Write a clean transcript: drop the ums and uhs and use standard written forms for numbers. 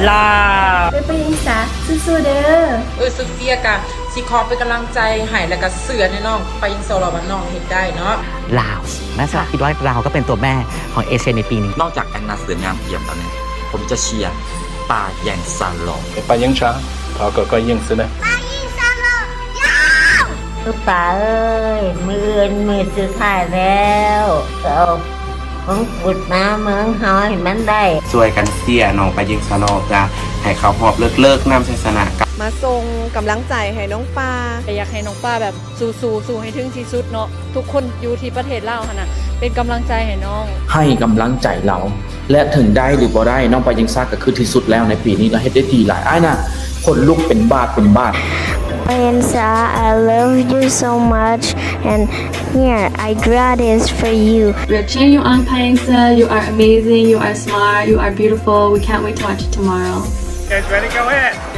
ลา ไปอีสาสู้ๆเด้อสุเฟียกะสิขอเป็นกำลังใจให้แล้วก็เสือในน้องไปยิงโซโลวันน้องเห็นได้เนาะลาวแม่สลักคิดว่าลาวก็เป็นตัวแม่ของเอเชียในปีนี้ นอกจากแอนนาเสืองามเอี่ยมตอนนี้ผมจะเชียร์ป่าแยงซานหลงไปยิงช้าเขาก็ยิงซะนะป่าเอ้ยมือสุดท้ายแล้วเอาของปุดมาเมืองเฮาให้มันได้ช่วยกันเสียน้องไปยิงสลอจะให้เขาหอบเลิกนำศาสนามาส่งกำลังใจให้น้องปาอยากให้น้องปาแบบสู้ให้ถึงที่สุดเนาะทุกคนอยู่ที่ประเทศลาวค่ะนะเป็นกำลังใจให้น้องให้กำลังใจเราและถึงได้หรือบ่ได้น้องไปยิงซากก็คือที่สุดแล้วในปีนี้เราเฮ็ดได้ดีหลายอ้ายนะคนลุกเป็นบาดPayansa, I love you so much, and here I got this for you. We're cheering you on, Payansa. You are amazing. You are smart. You are beautiful. We can't wait to watch it tomorrow. You guys ready? Go ahead.